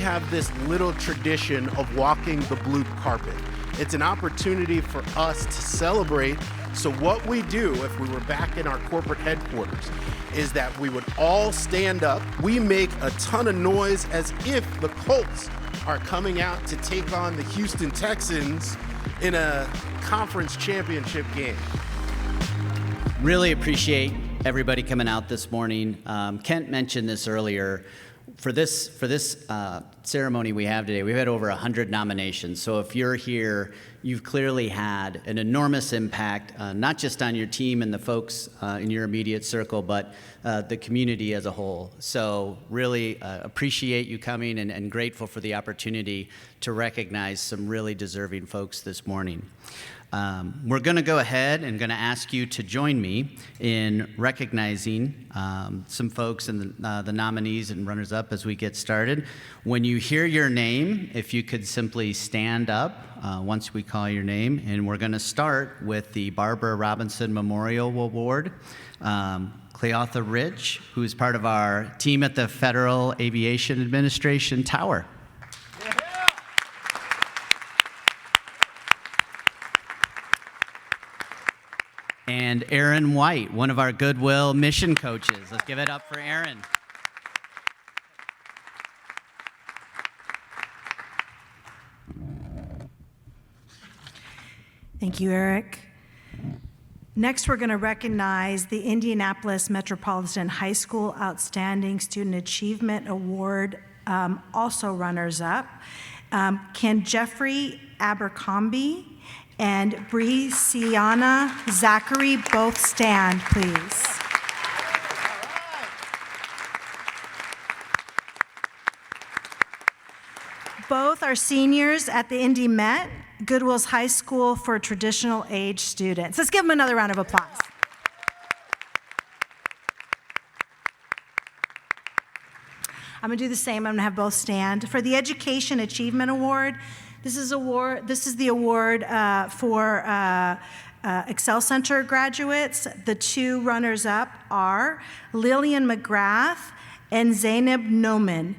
have this little tradition of walking the blue carpet. It's an opportunity for us to celebrate. So what we do, if we were back in our corporate headquarters, is that we would all stand up. We make a ton of noise as if the Colts are coming out to take on the Houston Texans in a conference championship game. Really appreciate everybody coming out this morning. Kent mentioned this earlier. For this ceremony we have today, we've had over 100 nominations. So if you're here, you've clearly had an enormous impact, not just on your team and the folks in your immediate circle, but the community as a whole. So really appreciate you coming and grateful for the opportunity to recognize some really deserving folks this morning. We're going to go ahead and going to ask you to join me in recognizing some folks and the nominees and runners-up as we get started. When you hear your name, if you could simply stand up once we call your name, and we're going to start with the Barbara Robinson Memorial Award. Cleotha Rich, who is part of our team at the Federal Aviation Administration Tower. And Aaron White, one of our Goodwill mission coaches. Let's give it up for Aaron. Thank you, Eric. Next, we're going to recognize the Indianapolis Metropolitan High School Outstanding Student Achievement Award, also runners-up. Can Jeffrey Abercrombie and Briciana Zachary both stand, please? Both are seniors at the Indy Met, Goodwill's High School for Traditional Age Students. Let's give them another round of applause. I'm going to do the same. I'm going to have both stand. For the Education Achievement Award, this is the award for Excel Center graduates. The two runners-up are Lillian McGrath and Zainab Noman.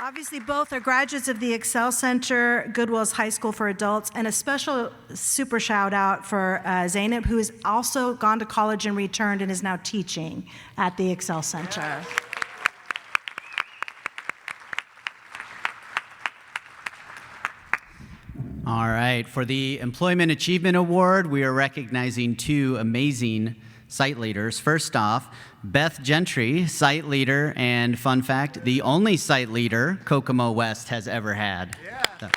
Obviously, both are graduates of the Excel Center, Goodwill's High School for Adults, and a special super shout out for Zainab, who has also gone to college and returned and is now teaching at the Excel Center. All right, for the Employment Achievement Award, we are recognizing two amazing site leaders. First off, Beth Gentry, site leader, and fun fact, the only site leader Kokomo West has ever had. Yeah.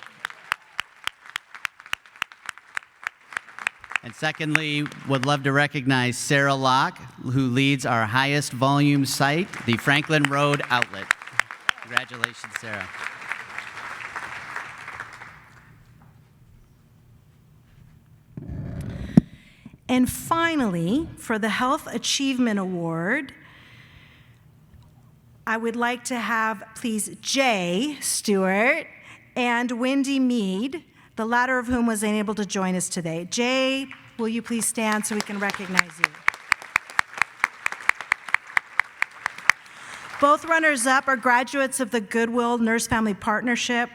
And secondly, would love to recognize Sarah Locke, who leads our highest volume site, the Franklin Road Outlet. Congratulations, Sarah. And finally, for the Health Achievement Award, I would like to have, please, Jay Stewart and Wendy Mead, the latter of whom was unable to join us today. Jay, will you please stand so we can recognize you? Both runners-up are graduates of the Goodwill Nurse-Family Partnership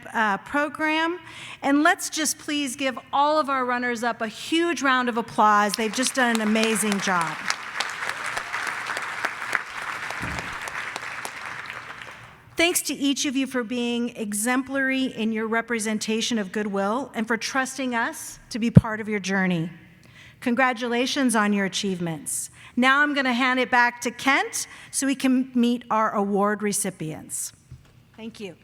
program. And let's just please give all of our runners-up a huge round of applause. They've just done an amazing job. Thanks to each of you for being exemplary in your representation of Goodwill and for trusting us to be part of your journey. Congratulations on your achievements. Now I'm going to hand it back to Kent so we can meet our award recipients. Thank you.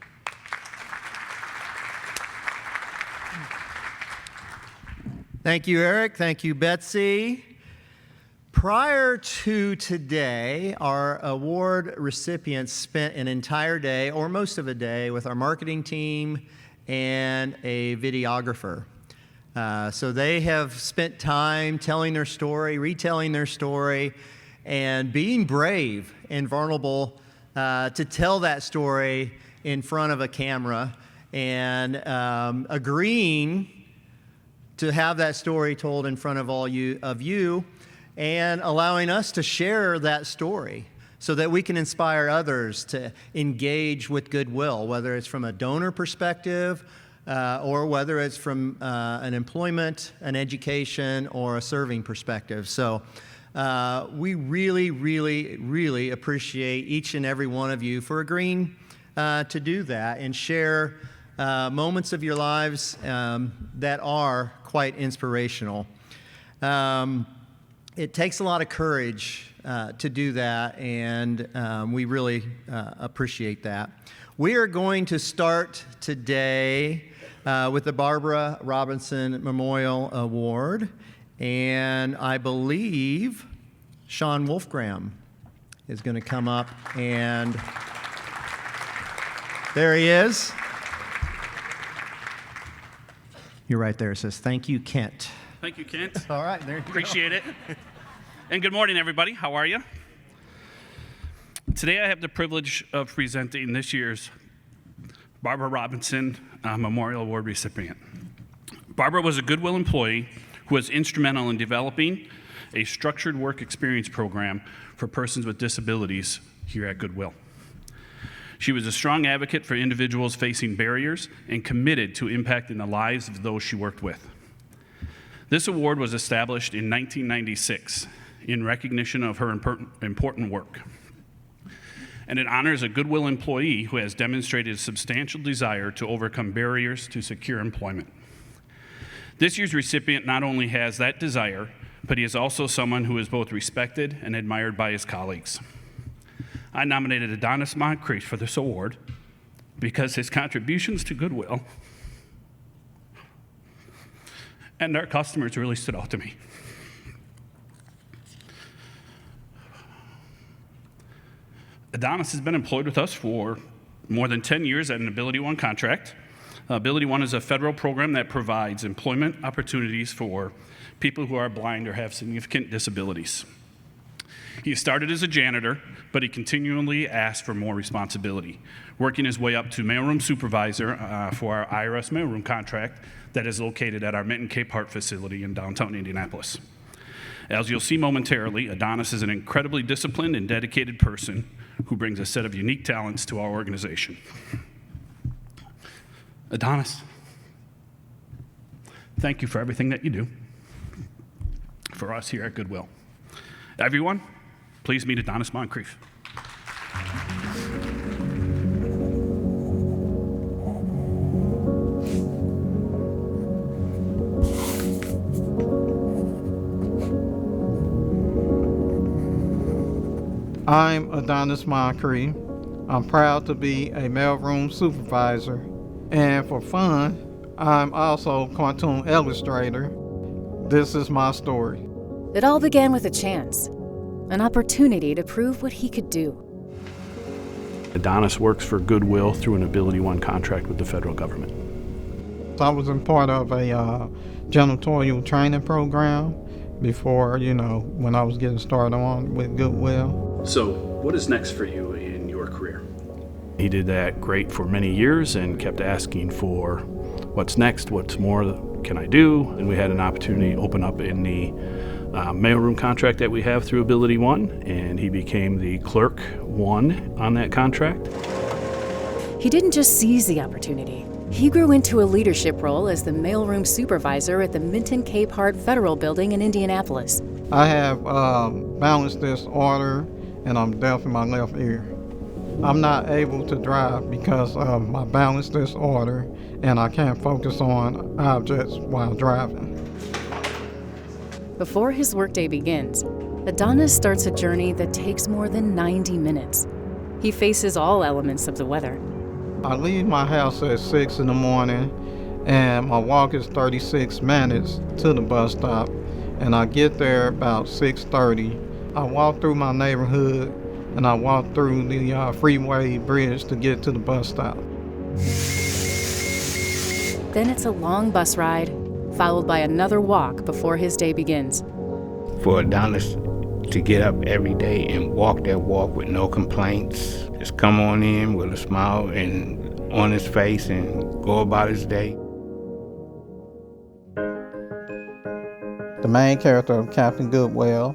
Thank you, Eric. Thank you, Betsy. Prior to today, our award recipients spent an entire day, or most of a day, with our marketing team and a videographer. So they have spent time telling their story, retelling their story, and being brave and vulnerable to tell that story in front of a camera, and agreeing to have that story told in front of all of you, and allowing us to share that story so that we can inspire others to engage with Goodwill, whether it's from a donor perspective or whether it's from an employment, an education, or a serving perspective. So we really, really, really appreciate each and every one of you for agreeing to do that and share moments of your lives that are quite inspirational. It takes a lot of courage to do that, and we really appreciate that. We are going to start today with the Barbara Robinson Memorial Award, and I believe Sean Wolfgram is going to come up, and there he is. You're right there. It says, "Thank you, Kent." Thank you, Kent. All right, there you Appreciate it. And good morning, everybody. How are you? Today I have the privilege of presenting this year's Barbara Robinson Memorial Award recipient. Barbara was a Goodwill employee who was instrumental in developing a structured work experience program for persons with disabilities here at Goodwill. She was a strong advocate for individuals facing barriers and committed to impacting the lives of those she worked with. This award was established in 1996 in recognition of her important work. And it honors a Goodwill employee who has demonstrated a substantial desire to overcome barriers to secure employment. This year's recipient not only has that desire, but he is also someone who is both respected and admired by his colleagues. I nominated Adonis Moncrief for this award because his contributions to Goodwill and our customers really stood out to me. Adonis has been employed with us for more than 10 years at an Ability One contract. Ability One is a federal program that provides employment opportunities for people who are blind or have significant disabilities. He started as a janitor, but he continually asked for more responsibility, working his way up to mailroom supervisor for our IRS mailroom contract that is located at our Minton Cape Hart facility in downtown Indianapolis. As you'll see momentarily, Adonis is an incredibly disciplined and dedicated person who brings a set of unique talents to our organization. Adonis, thank you for everything that you do for us here at Goodwill. Everyone, please meet Adonis Moncrief. I'm Adonis Moncrief. I'm proud to be a mailroom supervisor. And for fun, I'm also a cartoon illustrator. This is my story. It all began with a chance, an opportunity to prove what he could do. Adonis works for Goodwill through an Ability One contract with the federal government. I was in part of a janitorial training program before, when I was getting started on with Goodwill. So, what is next for you in your career? He did that great for many years and kept asking for what's next, what's more can I do? And we had an opportunity open up in the mailroom contract that we have through Ability One, and he became the clerk one on that contract. He didn't just seize the opportunity. He grew into a leadership role as the mailroom supervisor at the Minton Cape Hart Federal Building in Indianapolis. I have balance disorder and I'm deaf in my left ear. I'm not able to drive because of my balance disorder and I can't focus on objects while driving. Before his workday begins, Adonis starts a journey that takes more than 90 minutes. He faces all elements of the weather. I leave my house at 6 in the morning and my walk is 36 minutes to the bus stop, and I get there about 6:30. I walk through my neighborhood and I walk through the freeway bridge to get to the bus stop. Then it's a long bus ride, followed by another walk before his day begins. For Adonis to get up every day and walk that walk with no complaints, just come on in with a smile on his face and go about his day. The main character of Captain Goodwill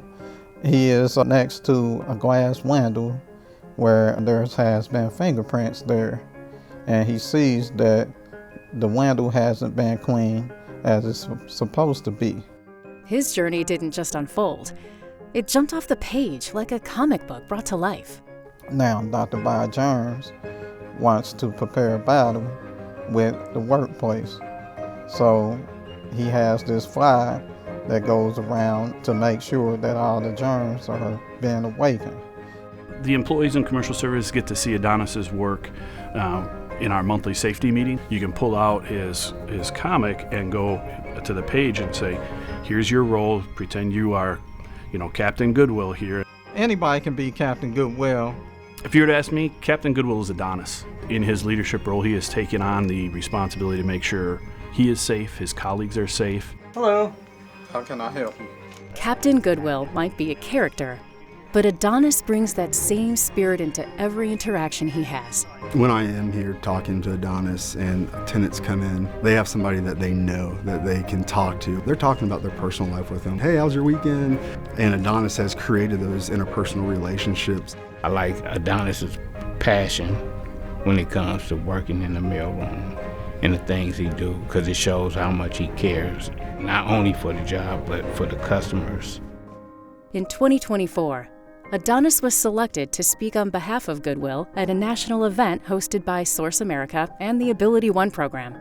He is next to a glass window where there has been fingerprints there, and he sees that the window hasn't been cleaned as it's supposed to be. His journey didn't just unfold. It jumped off the page like a comic book brought to life. Now, Dr. By Germs wants to prepare a battle with the workplace. So he has this fly that goes around to make sure that all the germs are being awakened. The employees in commercial service get to see Adonis's work in our monthly safety meeting. You can pull out his comic and go to the page and say, here's your role, pretend you are, Captain Goodwill here. Anybody can be Captain Goodwill. If you were to ask me, Captain Goodwill is Adonis. In his leadership role, he has taken on the responsibility to make sure he is safe, his colleagues are safe. Hello. How can I help you? Captain Goodwill might be a character, but Adonis brings that same spirit into every interaction he has. When I am here talking to Adonis and tenants come in, they have somebody that they know that they can talk to. They're talking about their personal life with them. Hey, how's your weekend? And Adonis has created those interpersonal relationships. I like Adonis's passion when it comes to working in the mailroom and the things he do, because it shows how much he cares, not only for the job, but for the customers. In 2024, Adonis was selected to speak on behalf of Goodwill at a national event hosted by Source America and the Ability One program.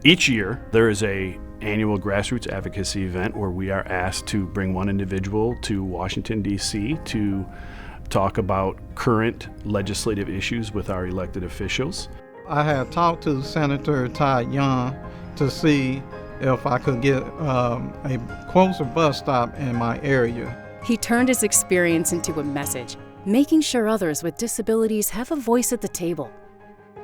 Each year, there is an annual grassroots advocacy event where we are asked to bring one individual to Washington, D.C. to talk about current legislative issues with our elected officials. I had talked to Senator Todd Young to see if I could get a closer bus stop in my area. He turned his experience into a message, making sure others with disabilities have a voice at the table.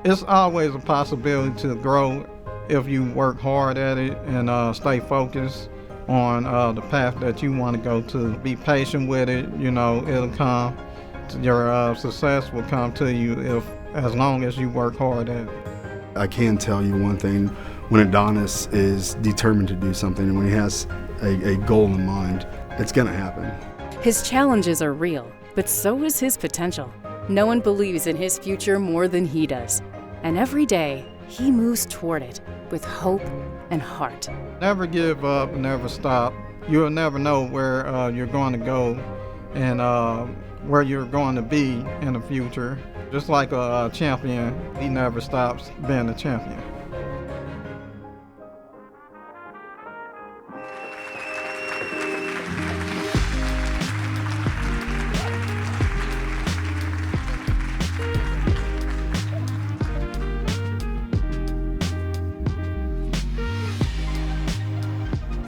It's always a possibility to grow if you work hard at it and stay focused on the path that you want to go to. Be patient with it, it'll come. Your success will come to you as long as you work hard at it. I can tell you one thing, when Adonis is determined to do something and when he has a goal in mind, it's going to happen. His challenges are real, but so is his potential. No one believes in his future more than he does. And every day, he moves toward it with hope and heart. Never give up, never stop. You'll never know where you're going to go and where you're going to be in the future. Just like a champion, he never stops being a champion.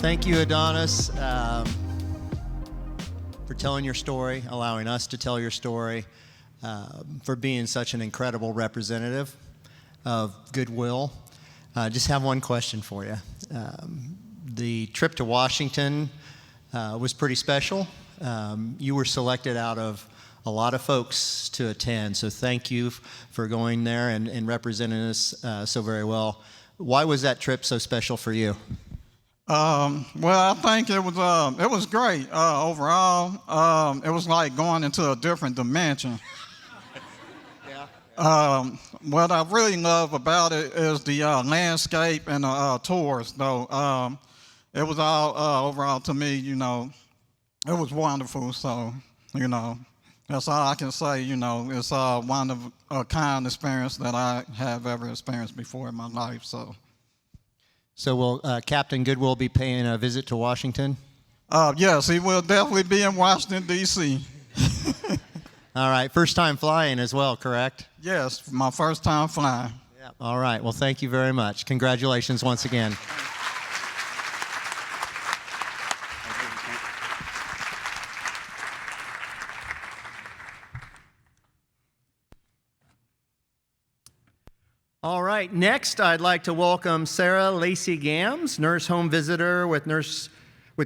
Thank you, Adonis, for telling your story, allowing us to tell your story, for being such an incredible representative of Goodwill. Just have one question for you. The trip to Washington was pretty special. You were selected out of a lot of folks to attend, so thank you for going there and representing us so very well. Why was that trip so special for you? Well, I think it was great overall. It was like going into a different dimension. What I really love about it is the landscape and the tours, though. It was all overall to me, it was wonderful. So, that's all I can say. It's one of a kind experience that I have ever experienced before in my life. So will Captain Goodwill be paying a visit to Washington? Yes, he will definitely be in Washington, D.C. All right, first time flying as well, correct? Yes, my first time flying. Yeah. All right, well, thank you very much. Congratulations once again. All right, next I'd like to welcome Sarah Lacey Gams, nurse home visitor with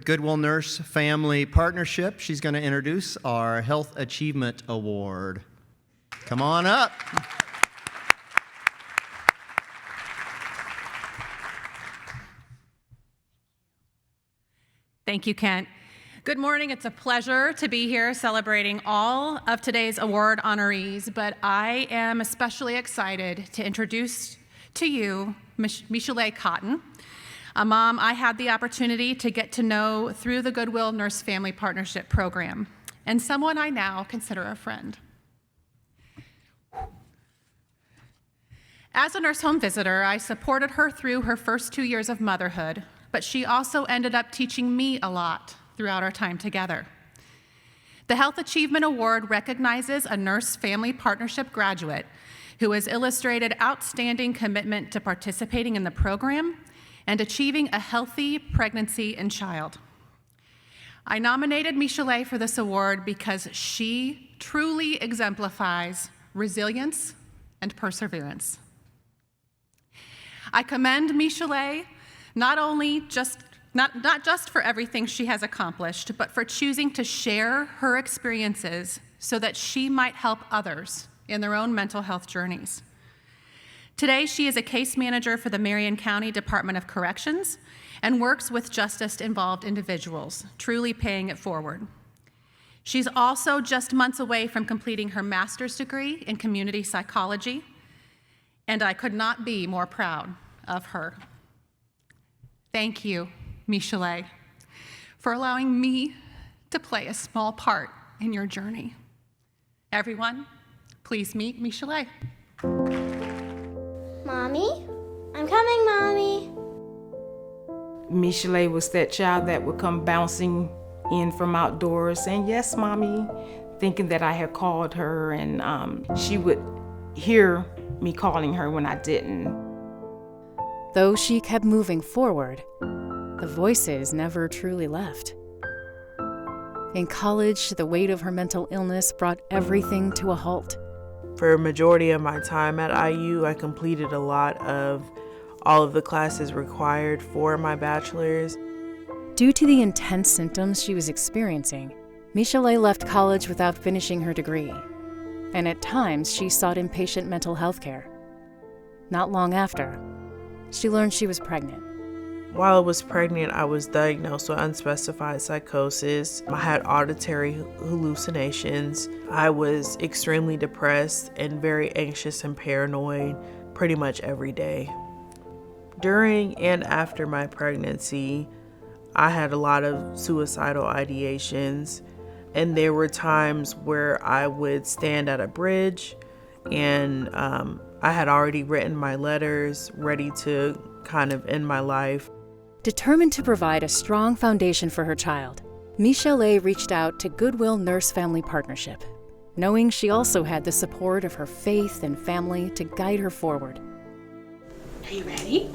Goodwill Nurse Family Partnership. She's going to introduce our Health Achievement Award. Come on up. Thank you, Kent. Good morning. It's a pleasure to be here celebrating all of today's award honorees, but I am especially excited to introduce to you Michelet Cotton, a mom I had the opportunity to get to know through the Goodwill Nurse Family Partnership Program, and someone I now consider a friend. As a nurse home visitor, I supported her through her first 2 years of motherhood, but she also ended up teaching me a lot throughout our time together. The Health Achievement Award recognizes a nurse family partnership graduate who has illustrated outstanding commitment to participating in the program and achieving a healthy pregnancy and child. I nominated Michelet for this award because she truly exemplifies resilience and perseverance. I commend Michelet not just for everything she has accomplished, but for choosing to share her experiences so that she might help others in their own mental health journeys. Today, she is a case manager for the Marion County Department of Corrections and works with justice-involved individuals, truly paying it forward. She's also just months away from completing her master's degree in community psychology, and I could not be more proud of her. Thank you, Michelet, for allowing me to play a small part in your journey. Everyone, please meet Michelet. Mommy? I'm coming, Mommy. Michelet was that child that would come bouncing in from outdoors saying, "Yes, Mommy," thinking that I had called her, and she would hear me calling her when I didn't. Though she kept moving forward, the voices never truly left. In college, the weight of her mental illness brought everything to a halt. For a majority of my time at IU, I completed a lot of all of the classes required for my bachelor's. Due to the intense symptoms she was experiencing, Michelet left college without finishing her degree, and at times she sought inpatient mental health care. Not long after, she learned she was pregnant. While I was pregnant, I was diagnosed with unspecified psychosis. I had auditory hallucinations. I was extremely depressed and very anxious and paranoid pretty much every day. During and after my pregnancy, I had a lot of suicidal ideations, and there were times where I would stand at a bridge and I had already written my letters, ready to kind of end my life. Determined to provide a strong foundation for her child, Michelet reached out to Goodwill Nurse Family Partnership, knowing she also had the support of her faith and family to guide her forward. Are you ready?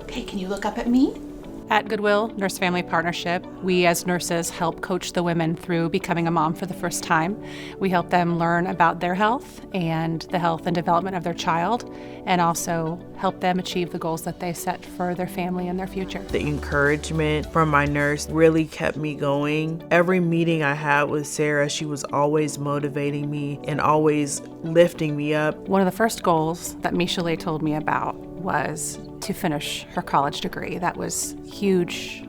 Okay, can you look up at me? At Goodwill Nurse Family Partnership, we as nurses help coach the women through becoming a mom for the first time. We help them learn about their health and the health and development of their child, and also help them achieve the goals that they set for their family and their future. The encouragement from my nurse really kept me going. Every meeting I had with Sarah, she was always motivating me and always lifting me up. One of the first goals that Michelet told me about was to finish her college degree. That was huge,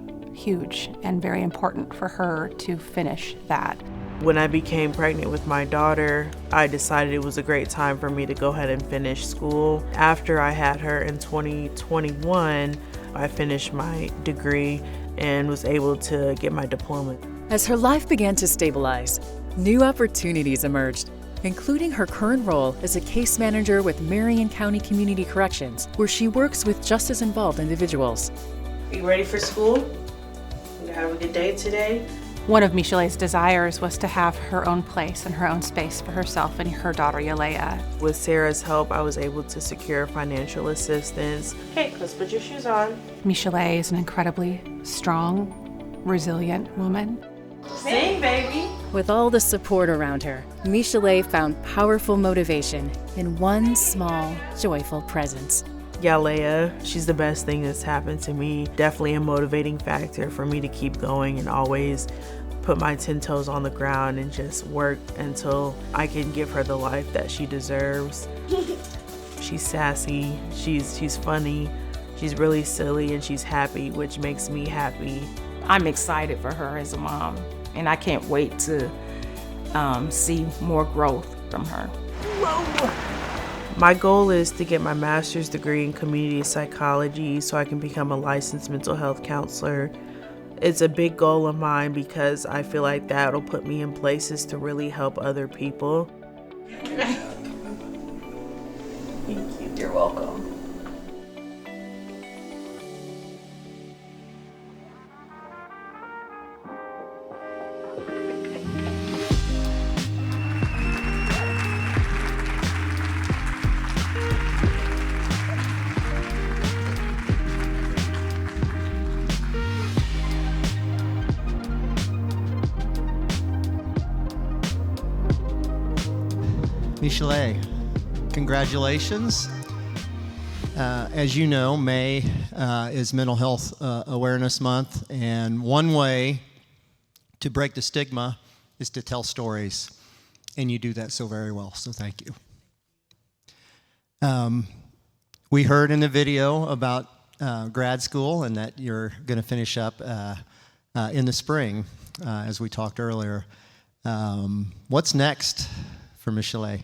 and very important for her to finish that. When I became pregnant with my daughter, I decided it was a great time for me to go ahead and finish school. After I had her in 2021, I finished my degree and was able to get my diploma. As her life began to stabilize, new opportunities emerged, including her current role as a case manager with Marion County Community Corrections, where she works with justice-involved individuals. Are you ready for school? You gonna have a good day today? One of Michelet's desires was to have her own place and her own space for herself and her daughter Yalea. With Sarah's help, I was able to secure financial assistance. Hey, let's put your shoes on. Michelet is an incredibly strong, resilient woman. Sing, baby. With all the support around her, Michelet found powerful motivation in one small, joyful presence. Yalea, she's the best thing that's happened to me. Definitely a motivating factor for me to keep going and always put my 10 toes on the ground and just work until I can give her the life that she deserves. She's sassy, she's funny, she's really silly, and she's happy, which makes me happy. I'm excited for her as a mom, and I can't wait to see more growth from her. My goal is to get my master's degree in community psychology so I can become a licensed mental health counselor. It's a big goal of mine because I feel like that'll put me in places to really help other people. Thank you. You're welcome. Michelet, congratulations. As you know, May is Mental Health Awareness Month, and one way to break the stigma is to tell stories, and you do that so very well, so thank you. We heard in the video about grad school and that you're going to finish up in the spring, as we talked earlier. What's next for Michelet?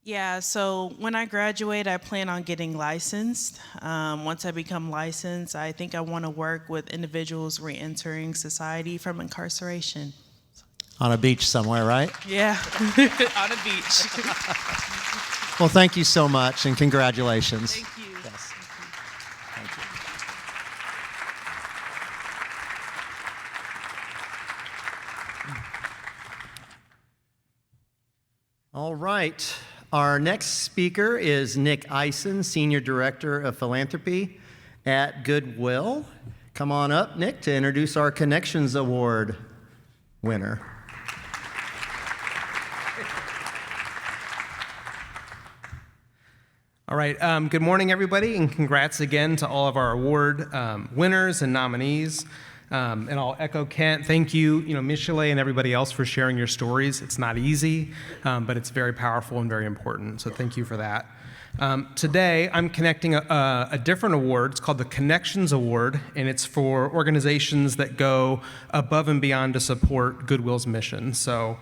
Yeah, so when I graduate, I plan on getting licensed. Once I become licensed, I think I want to work with individuals re-entering society from incarceration. On a beach somewhere, right? Yeah, on a beach. Well, thank you so much, and congratulations. Thank you. Yes. Thank you. All right. Our next speaker is Nick Eisen, Senior Director of Philanthropy at Goodwill. Come on up, Nick, to introduce our Connections Award winner. All right, good morning, everybody, and congrats again to all of our award winners and nominees. And I'll echo Kent. Thank you, Michelet and everybody else for sharing your stories. It's not easy, but it's very powerful and very important. So thank you for that. Today, I'm connecting a different award. It's called the Connections Award, and it's for organizations that go above and beyond to support Goodwill's mission. So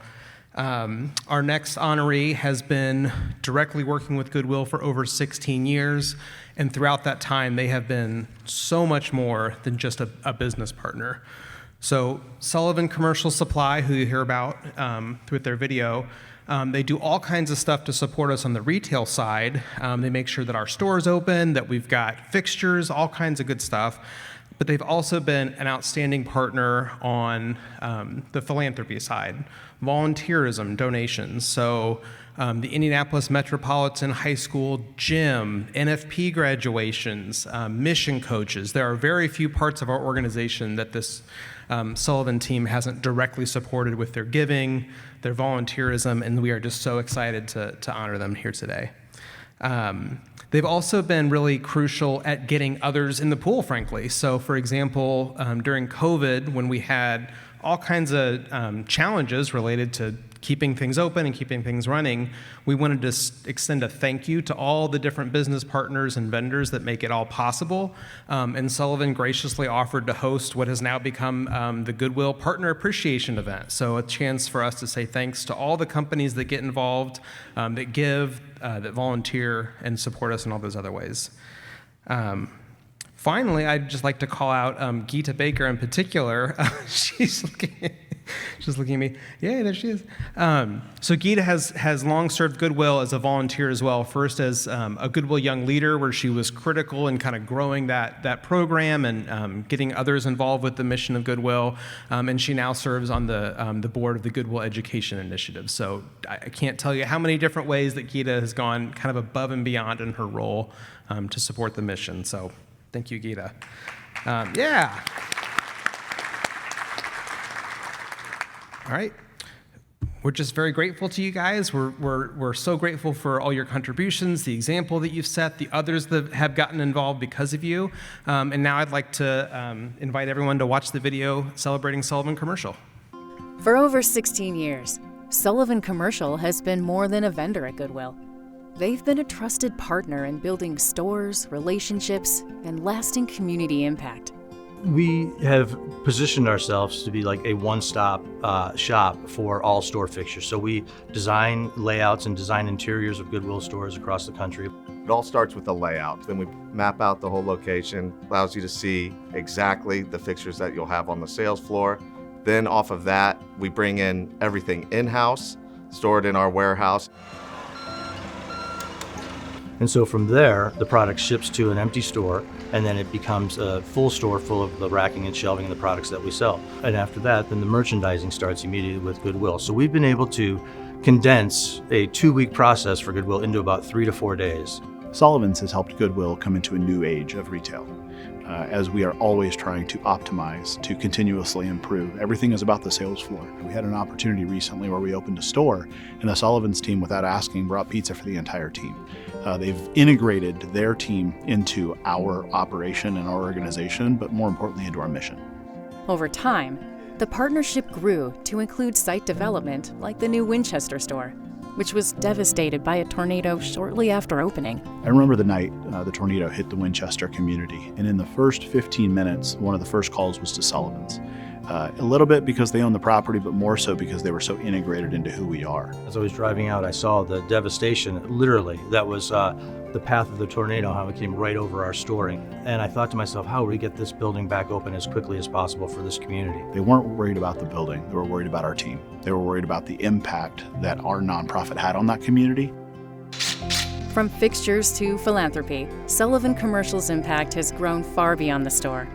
our next honoree has been directly working with Goodwill for over 16 years. And throughout that time, they have been so much more than just a business partner. So Sullivan Commercial Supply, who you hear about through their video, they do all kinds of stuff to support us on the retail side. They make sure that our store's open, that we've got fixtures, all kinds of good stuff. But they've also been an outstanding partner on the philanthropy side, volunteerism, donations. So the Indianapolis Metropolitan High School gym, NFP graduations, mission coaches. There are very few parts of our organization that this Sullivan team hasn't directly supported with their giving, their volunteerism, and we are just so excited to honor them here today. They've also been really crucial at getting others in the pool, frankly. So, for example, during COVID, when we had all kinds of challenges related to keeping things open and keeping things running, we wanted to extend a thank you to all the different business partners and vendors that make it all possible. And Sullivan graciously offered to host what has now become the Goodwill Partner Appreciation Event. So a chance for us to say thanks to all the companies that get involved, that give, that volunteer, and support us in all those other ways. Finally, I'd just like to call out Geeta Baker in particular. She's looking at me. Yeah, there she is. So Geeta has long served Goodwill as a volunteer as well. First as a Goodwill Young Leader, where she was critical in kind of growing that program and getting others involved with the mission of Goodwill. And she now serves on the board of the Goodwill Education Initiative. So I can't tell you how many different ways that Geeta has gone kind of above and beyond in her role to support the mission. So thank you, Geeta. Yeah. All right. We're just very grateful to you guys. We're so grateful for all your contributions, the example that you've set, the others that have gotten involved because of you. And now I'd like to invite everyone to watch the video celebrating Sullivan Commercial. For over 16 years, Sullivan Commercial has been more than a vendor at Goodwill. They've been a trusted partner in building stores, relationships, and lasting community impact. We have positioned ourselves to be like a one-stop shop for all store fixtures. So we design layouts and design interiors of Goodwill stores across the country. It all starts with the layout. Then we map out the whole location, allows you to see exactly the fixtures that you'll have on the sales floor. Then off of that, we bring in everything in-house, stored in our warehouse. And so from there, the product ships to an empty store, and then it becomes a full store full of the racking and shelving and the products that we sell. And after that, then the merchandising starts immediately with Goodwill. So we've been able to condense a 2-week process for Goodwill into about 3 to 4 days. Sullivan's has helped Goodwill come into a new age of retail. As we are always trying to optimize, to continuously improve. Everything is about the sales floor. We had an opportunity recently where we opened a store, and the Sullivan's team, without asking, brought pizza for the entire team. They've integrated their team into our operation and our organization, but more importantly, into our mission. Over time, the partnership grew to include site development like the new Winchester store, which was devastated by a tornado shortly after opening. I remember the night the tornado hit the Winchester community, and in the first 15 minutes, one of the first calls was to Sullivan's. A little bit because they own the property, but more so because they were so integrated into who we are. As I was driving out, I saw the devastation, literally, that was the path of the tornado, how it came right over our store. And I thought to myself, how do we get this building back open as quickly as possible for this community? They weren't worried about the building, they were worried about our team. They were worried about the impact that our nonprofit had on that community. From fixtures to philanthropy, Sullivan Commercial's impact has grown far beyond the store.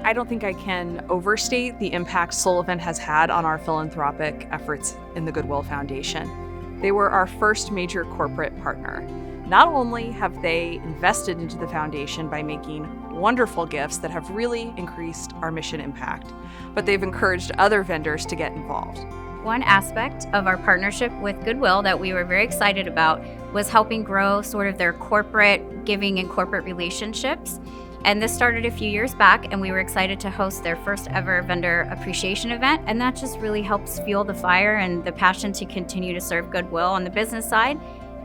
I don't think I can overstate the impact Sullivan has had on our philanthropic efforts in the Goodwill Foundation. They were our first major corporate partner. Not only have they invested into the foundation by making wonderful gifts that have really increased our mission impact, but they've encouraged other vendors to get involved. One aspect of our partnership with Goodwill that we were very excited about was helping grow sort of their corporate giving and corporate relationships. And this started a few years back, and we were excited to host their first ever vendor appreciation event. And that just really helps fuel the fire and the passion to continue to serve Goodwill on the business side,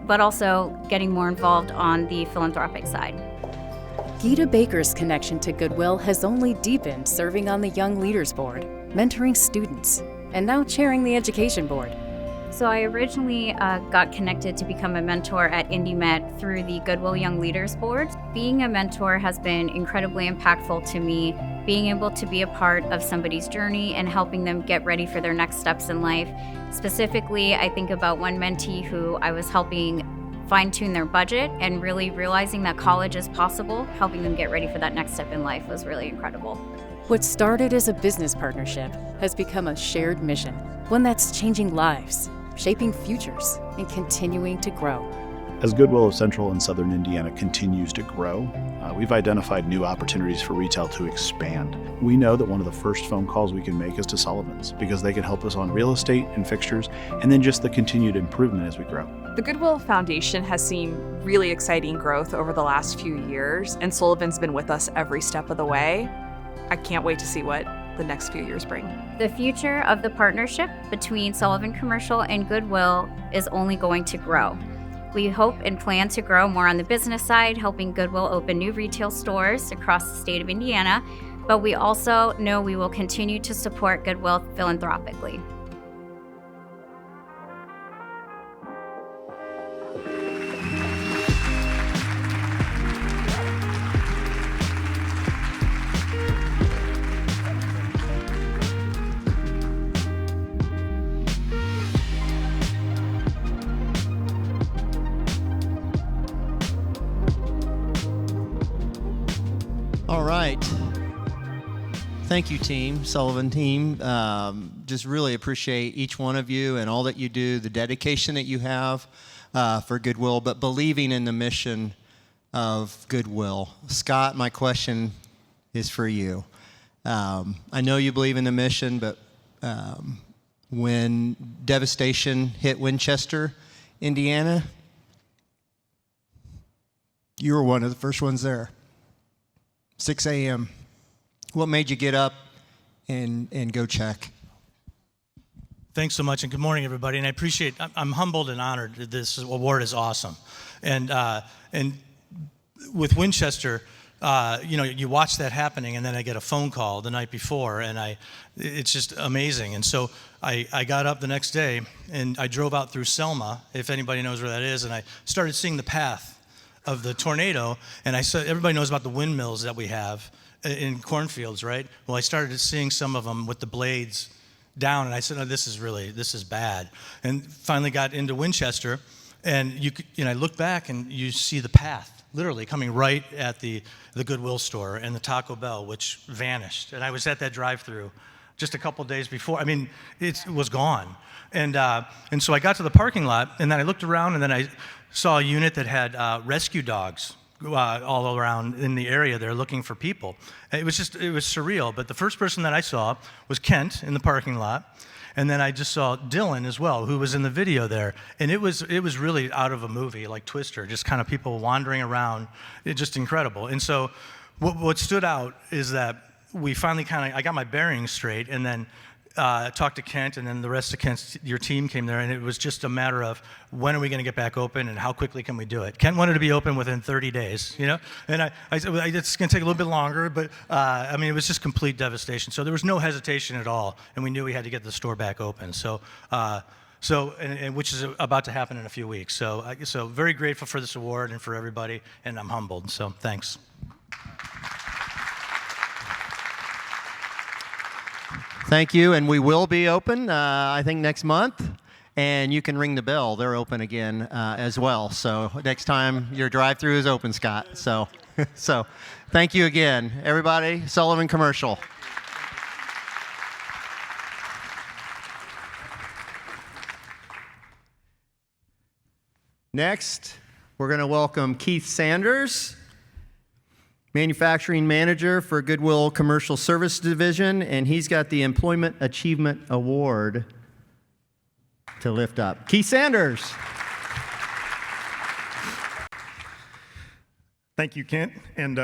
but also getting more involved on the philanthropic side. Gita Baker's connection to Goodwill has only deepened, serving on the Young Leaders Board, mentoring students, and now chairing the Education Board. So I originally got connected to become a mentor at IndyMet through the Goodwill Young Leaders Board. Being a mentor has been incredibly impactful to me, being able to be a part of somebody's journey and helping them get ready for their next steps in life. Specifically, I think about one mentee who I was helping fine-tune their budget and really realizing that college is possible, helping them get ready for that next step in life was really incredible. What started as a business partnership has become a shared mission, one that's changing lives, shaping futures, and continuing to grow. As Goodwill of Central and Southern Indiana continues to grow, we've identified new opportunities for retail to expand. We know that one of the first phone calls we can make is to Sullivan's because they can help us on real estate and fixtures, and then just the continued improvement as we grow. The Goodwill Foundation has seen really exciting growth over the last few years, and Sullivan's been with us every step of the way. I can't wait to see what the next few years bring. The future of the partnership between Sullivan Commercial and Goodwill is only going to grow. We hope and plan to grow more on the business side, helping Goodwill open new retail stores across the state of Indiana, but we also know we will continue to support Goodwill philanthropically. All right. Thank you, team, Sullivan team. Just really appreciate each one of you and all that you do, the dedication that you have for Goodwill, but believing in the mission of Goodwill. Scott, my question is for you. I know you believe in the mission, but when devastation hit Winchester, Indiana, you were one of the first ones there. 6 a.m. What made you get up and go check? Thanks so much, and good morning, everybody. And I appreciate. I'm humbled and honored. This award is awesome, and with Winchester, you watch that happening, and then I get a phone call the night before, and it's just amazing. And so I got up the next day, and I drove out through Selma, if anybody knows where that is, and I started seeing the path of the tornado, and I saw, everybody knows about the windmills that we have in cornfields, right? Well, I started seeing some of them with the blades down, and I said, "Oh, this is bad." And finally got into Winchester, and I look back, and you see the path literally coming right at the Goodwill store and the Taco Bell, which vanished. And I was at that drive-through just a couple days before. I mean, it was gone. And so I got to the parking lot, and then I looked around, and then I saw a unit that had rescue dogs all around in the area there looking for people. It was surreal. But the first person that I saw was Kent in the parking lot. And then I just saw Dylan as well, who was in the video there. And it was really out of a movie like Twister, just kind of people wandering around. It's just incredible. And so what stood out is that we finally I got my bearings straight, and then talked to Kent, and then the rest of your team came there, and it was just a matter of when are we going to get back open and how quickly can we do it. Kent wanted to be open within 30 days, and I said, well, it's going to take a little bit longer, but it was just complete devastation. So there was no hesitation at all, and we knew we had to get the store back open. So which is about to happen in a few weeks. So very grateful for this award and for everybody, and I'm humbled. So thanks. Thank you, and we will be open, I think, next month, and you can ring the bell. They're open again as well, so next time your drive-through is open, Scott. So thank you again. Everybody, Sullivan Commercial. Next, we're going to welcome Keith Sanders, Manufacturing Manager for Goodwill Commercial Service Division, and he's got the Employment Achievement Award to lift up. Keith Sanders. Thank you, Kent. And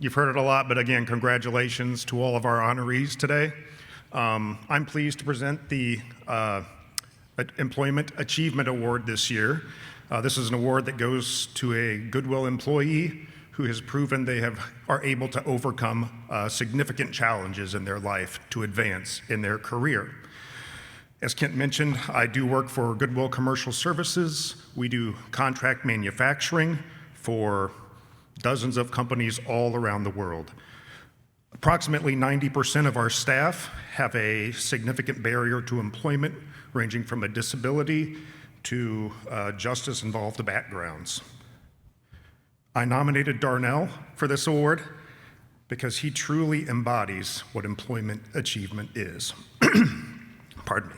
you've heard it a lot, but again, congratulations to all of our honorees today. I'm pleased to present the Employment Achievement Award this year. This is an award that goes to a Goodwill employee who has proven they are able to overcome significant challenges in their life to advance in their career. As Kent mentioned, I do work for Goodwill Commercial Services. We do contract manufacturing for dozens of companies all around the world. Approximately 90% of our staff have a significant barrier to employment, ranging from a disability to justice-involved backgrounds. I nominated Darnell for this award because he truly embodies what employment achievement is. Pardon me.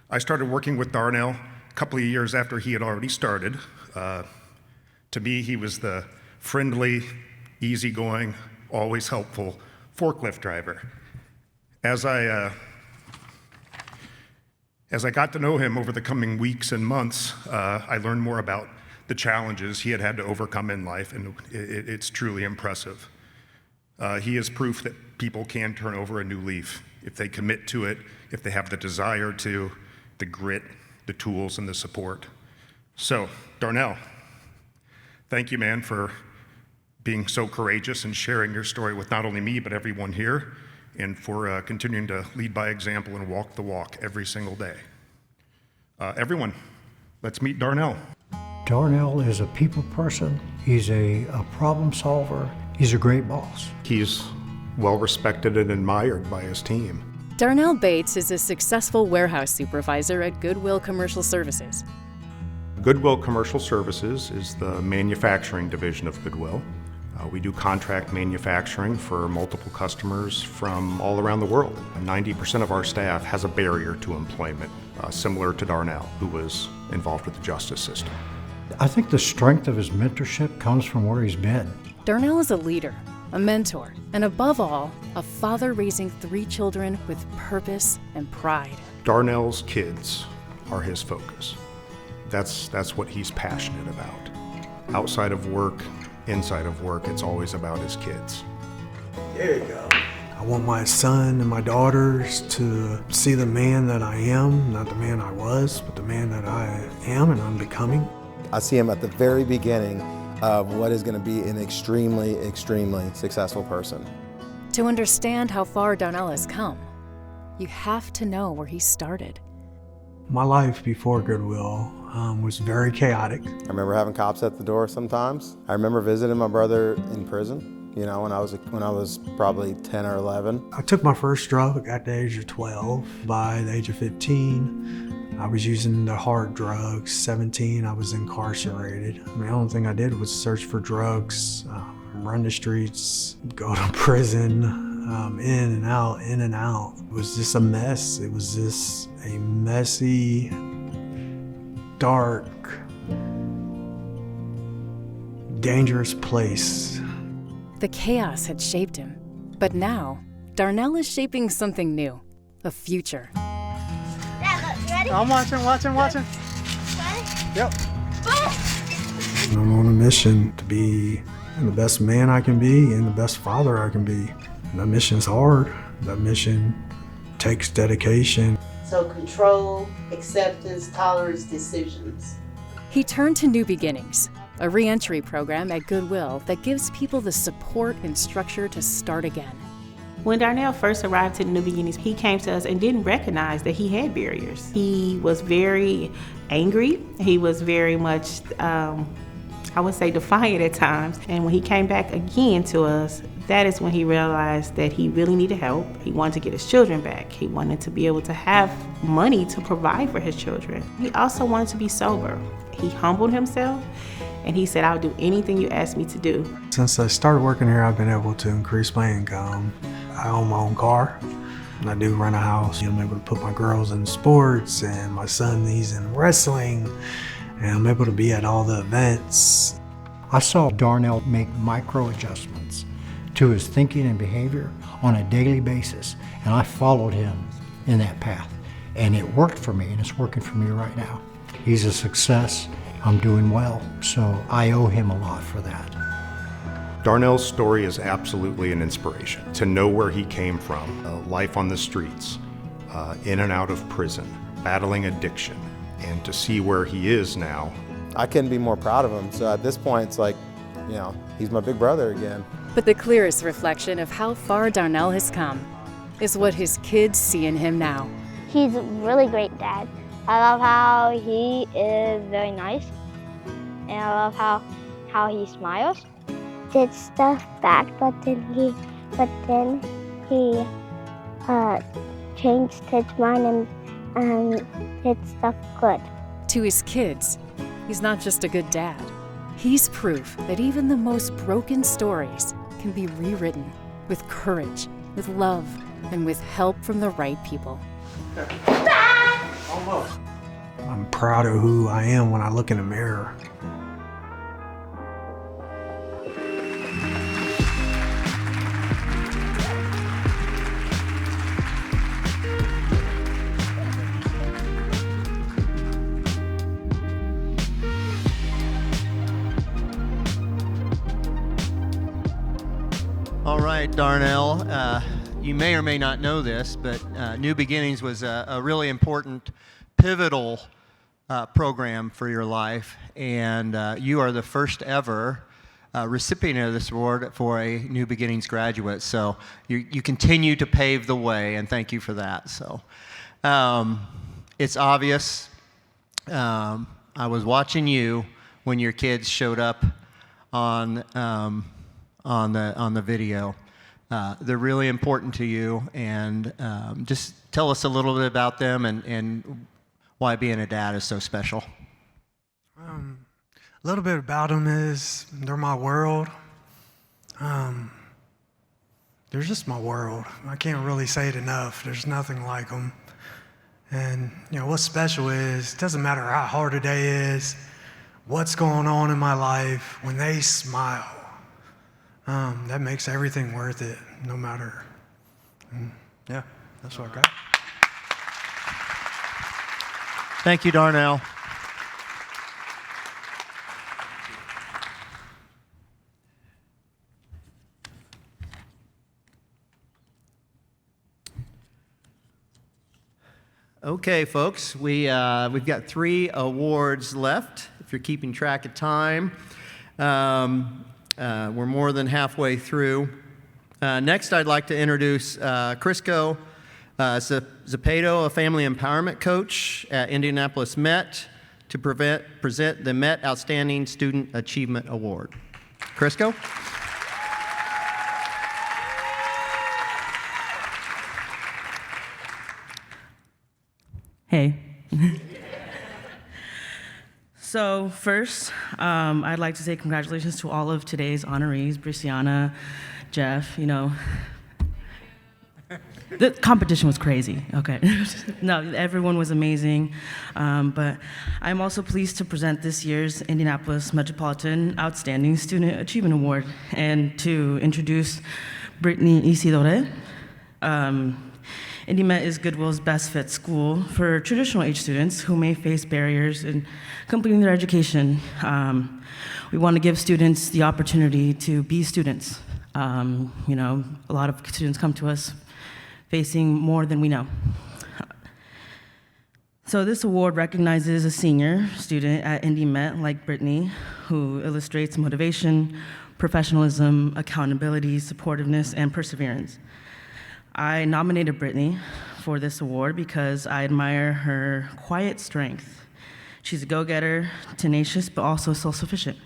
I started working with Darnell a couple of years after he had already started. To me, he was the friendly, easygoing, always helpful forklift driver. As I got to know him over the coming weeks and months, I learned more about the challenges he had to overcome in life, and it's truly impressive. He is proof that people can turn over a new leaf if they commit to it, if they have the desire to, the grit, the tools, and the support. So, Darnell, thank you, man, for being so courageous and sharing your story with not only me, but everyone here, and for continuing to lead by example and walk the walk every single day. Everyone, let's meet Darnell. Darnell is a people person. He's a problem solver. He's a great boss. He's well respected and admired by his team. Darnell Bates is a successful warehouse supervisor at Goodwill Commercial Services. Goodwill Commercial Services is the manufacturing division of Goodwill. We do contract manufacturing for multiple customers from all around the world. 90% of our staff has a barrier to employment, similar to Darnell, who was involved with the justice system. I think the strength of his mentorship comes from where he's been. Darnell is a leader, a mentor, and above all, a father raising 3 children with purpose and pride. Darnell's kids are his focus. That's what he's passionate about. Outside of work, inside of work, it's always about his kids. There you go. I want my son and my daughters to see the man that I am, not the man I was, but the man that I am and I'm becoming. I see him at the very beginning of what is going to be an extremely, extremely successful person. To understand how far Darnell has come, you have to know where he started. My life before Goodwill was very chaotic. I remember having cops at the door sometimes. I remember visiting my brother in prison, you know, when I was probably 10 or 11. I took my first drug at the age of 12. By the age of 15, I was using the hard drugs. 17, I was incarcerated. I mean, the only thing I did was search for drugs, run the streets, go to prison, in and out, in and out. It was just a mess. It was just a messy, dark, dangerous place. The chaos had shaped him, but now, Darnell is shaping something new, a future. Dad, look, you ready? I'm watching. Ready? Yep. I'm on a mission to be the best man I can be and the best father I can be. That mission's hard. That mission takes dedication. So control, acceptance, tolerance, decisions. He turned to New Beginnings, a re-entry program at Goodwill that gives people the support and structure to start again. When Darnell first arrived to New Beginnings, he came to us and didn't recognize that he had barriers. He was very angry. He was very much, I would say, defiant at times. And when he came back again to us, that is when he realized that he really needed help. He wanted to get his children back. He wanted to be able to have money to provide for his children. He also wanted to be sober. He humbled himself and he said, "I'll do anything you ask me to do." Since I started working here, I've been able to increase my income. I own my own car, and I do rent a house. I'm able to put my girls in sports, and my son, he's in wrestling, and I'm able to be at all the events. I saw Darnell make micro adjustments to his thinking and behavior on a daily basis, and I followed him in that path. And it worked for me, and it's working for me right now. He's a success. I'm doing well, so I owe him a lot for that. Darnell's story is absolutely an inspiration. To know where he came from, life on the streets, in and out of prison, battling addiction, and to see where he is now. I couldn't be more proud of him. So at this point, it's like, you know, he's my big brother again. But the clearest reflection of how far Darnell has come is what his kids see in him now. He's a really great dad. I love how he is very nice, and I love how he smiles. Did stuff back, but then he changed his mind and did stuff good. To his kids, he's not just a good dad. He's proof that even the most broken stories can be rewritten with courage, with love, and with help from the right people. I'm proud of who I am when I look in the mirror. All right, Darnell, you may or may not know this, but New Beginnings was a really important, pivotal program for your life, and you are the first ever recipient of this award for a New Beginnings graduate. So you continue to pave the way, and thank you for that. So it's obvious. I was watching you when your kids showed up on the video. They're really important to you, and just tell us a little bit about them and why being a dad is so special. A little bit about them is they're my world. They're just my world. I can't really say it enough. There's nothing like them. And you know what's special is it doesn't matter how hard a day is, what's going on in my life. When they smile, that makes everything worth it. No matter. Yeah, that's what I got. Thank you, Darnell. Okay, folks, we've got 3 awards left, if you're keeping track of time. We're more than halfway through. Next, I'd like to introduce Crisco Zapato, a family empowerment coach at Indianapolis Met, to present the Met Outstanding Student Achievement Award. Crisco? Hey. So first, I'd like to say congratulations to all of today's honorees, Briciana, Jeff, the competition was crazy, okay. No, everyone was amazing, but I'm also pleased to present this year's Indianapolis Metropolitan Outstanding Student Achievement Award and to introduce Brittany Isidore. IndyMet is Goodwill's best fit school for traditional age students who may face barriers in completing their education. We want to give students the opportunity to be students. A lot of students come to us facing more than we know. So this award recognizes a senior student at IndyMet like Brittany, who illustrates motivation, professionalism, accountability, supportiveness, and perseverance. I nominated Brittany for this award because I admire her quiet strength. She's a go-getter, tenacious, but also self-sufficient.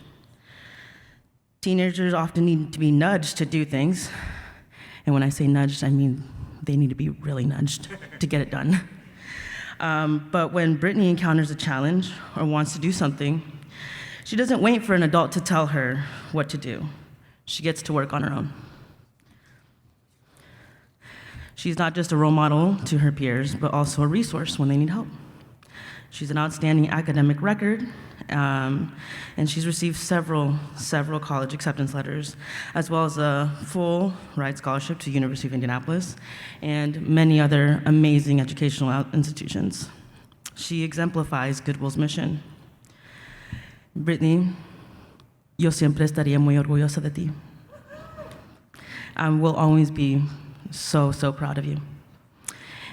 Teenagers often need to be nudged to do things. And when I say nudged, I mean they need to be really nudged to get it done. But when Brittany encounters a challenge or wants to do something, she doesn't wait for an adult to tell her what to do. She gets to work on her own. She's not just a role model to her peers, but also a resource when they need help. She's an outstanding academic record, and she's received several college acceptance letters, as well as a full ride scholarship to University of Indianapolis and many other amazing educational institutions. She exemplifies Goodwill's mission. Brittany, yo siempre estaría muy orgullosa de ti. We'll always be so proud of you.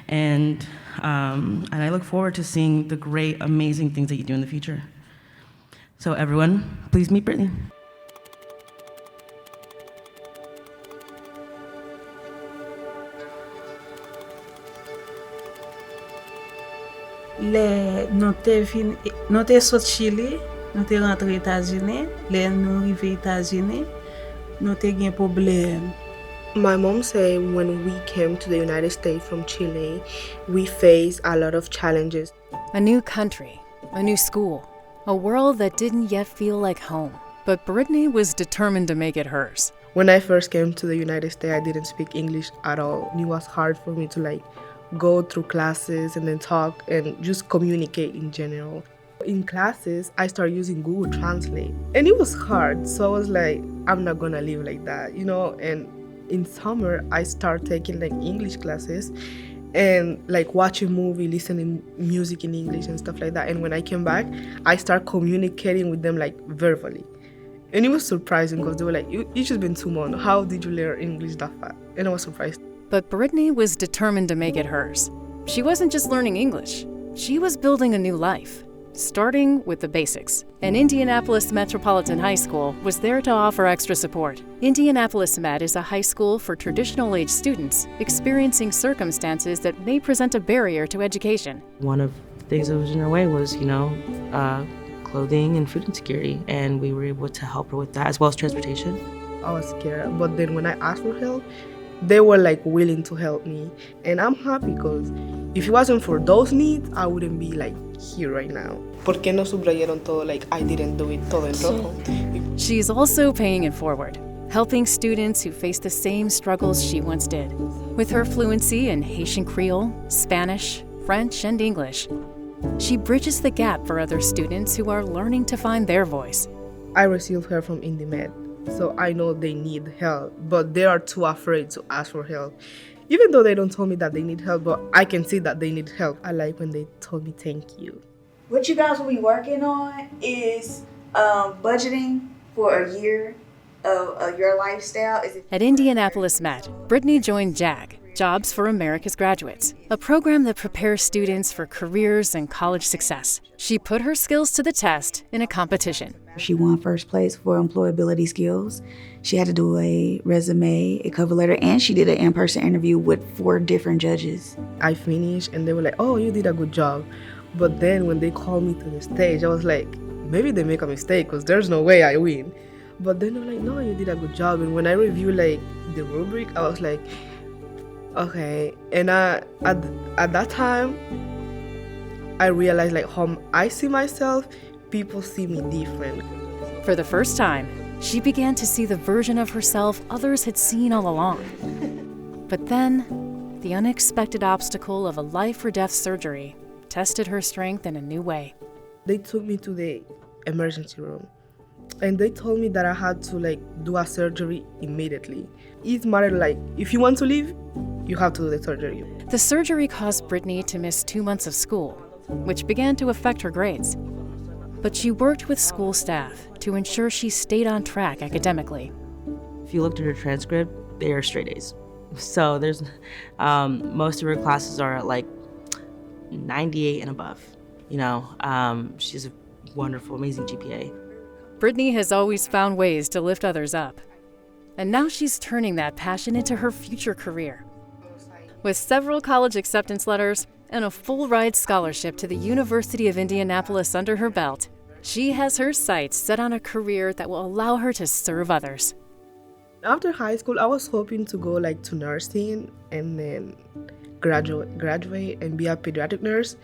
And I look forward to seeing the great, amazing things that you do in the future. So everyone, please meet Brittany. Nou te sot Chili, nou te rentre Etats-Unis, le nou rive Etats-Unis, nou te gen problem. My mom said when we came to the United States from Chile, we faced a lot of challenges. A new country, a new school, a world that didn't yet feel like home. But Brittany was determined to make it hers. When I first came to the United States, I didn't speak English at all. It was hard for me to go through classes and then talk and just communicate in general. In classes, I started using Google Translate. And it was hard, so I was like, I'm not gonna live like that, And in summer, I started taking English classes and watching movie, listening music in English and stuff like that. And when I came back, I started communicating with them verbally. And it was surprising because they were like, "It's just been 2 months. How did you learn English that fast?" And I was surprised. But Brittany was determined to make it hers. She wasn't just learning English. She was building a new life, starting with the basics. And Indianapolis Metropolitan High School was there to offer extra support. Indianapolis Met is a high school for traditional age students experiencing circumstances that may present a barrier to education. One of the things that was in her way was, clothing and food insecurity, and we were able to help her with that, as well as transportation. I was scared, but then when I asked for help, they were willing to help me. And I'm happy because if it wasn't for those needs, I wouldn't be here right now. ¿Por qué no subrayaron todo? I didn't do it todo en rojo. She's also paying it forward, helping students who face the same struggles she once did. With her fluency in Haitian Creole, Spanish, French, and English, she bridges the gap for other students who are learning to find their voice. I received help from IndyMed, so I know they need help, but they are too afraid to ask for help. Even though they don't tell me that they need help, but I can see that they need help. I like when they told me thank you. What you guys will be working on is budgeting for a year of your lifestyle. At Indianapolis Met, Brittany joined JAG, Jobs for America's Graduates, a program that prepares students for careers and college success. She put her skills to the test in a competition. She won first place for employability skills. She had to do a resume, a cover letter, and she did an in-person interview with 4 different judges. I finished and they were like, oh, you did a good job. But then when they called me to the stage, I was like, maybe they make a mistake because there's no way I win. But then they were like, no, you did a good job. And when I reviewed like the rubric, I was like, okay. And at that time, I realized like how I see myself, people see me different. For the first time, she began to see the version of herself others had seen all along. But then, the unexpected obstacle of a life-or-death surgery tested her strength in a new way. They took me to the emergency room and they told me that I had to like do a surgery immediately. It mattered like, if you want to leave, you have to do the surgery. The surgery caused Brittany to miss 2 months of school, which began to affect her grades. But she worked with school staff to ensure she stayed on track academically. If you looked at her transcript, they are straight A's. So there's most of her classes are at like 98 and above. You know, she's a wonderful, amazing GPA. Brittany has always found ways to lift others up. And now she's turning that passion into her future career. With several college acceptance letters and a full-ride scholarship to the University of Indianapolis under her belt, she has her sights set on a career that will allow her to serve others. After high school, I was hoping to go like to nursing and then graduate and be a pediatric nurse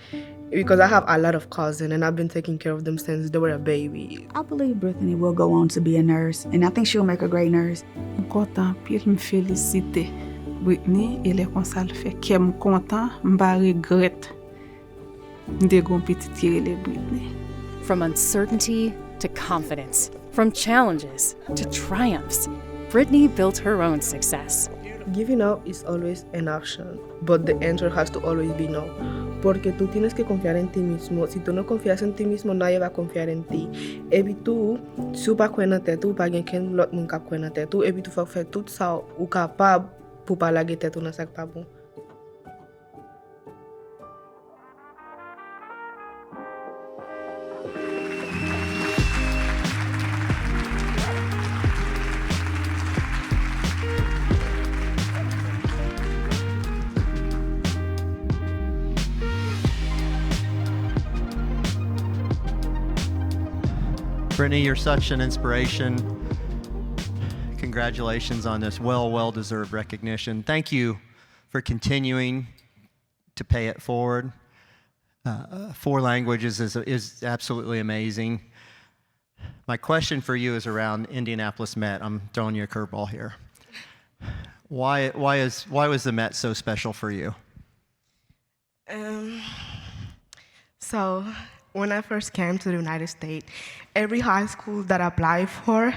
because I have a lot of cousins and I've been taking care of them since they were a baby. I believe Brittany will go on to be a nurse, and I think she'll make a great nurse. I'm content, puis me féliciter. Brittany, elle est comme ça le fait. Qui est content, m'pa regrette. M'de gon petit tiré les Brittany. From uncertainty to confidence, from challenges to triumphs, Brittany built her own success. Giving up is always an option, but the answer has to always be no. Porque tú tienes que confiar en ti mismo. Si tú no confías en ti mismo, nadie va a confiar en ti. Et puis tú, si ou pa kwen nan tèt ou, pa gen ken lot moun kap kwen nan tèt ou, et puis tú fòk fè tout sa ou kapab pou pa lage tèt ou nan sak pa bon. Brittany, you're such an inspiration. Congratulations on this well-deserved recognition. Thank you for continuing to pay it forward. 4 languages is absolutely amazing. My question for you is around Indianapolis Met. I'm throwing you a curveball here. Why was the Met so special for you? So when I first came to the United States, every high school that I applied for,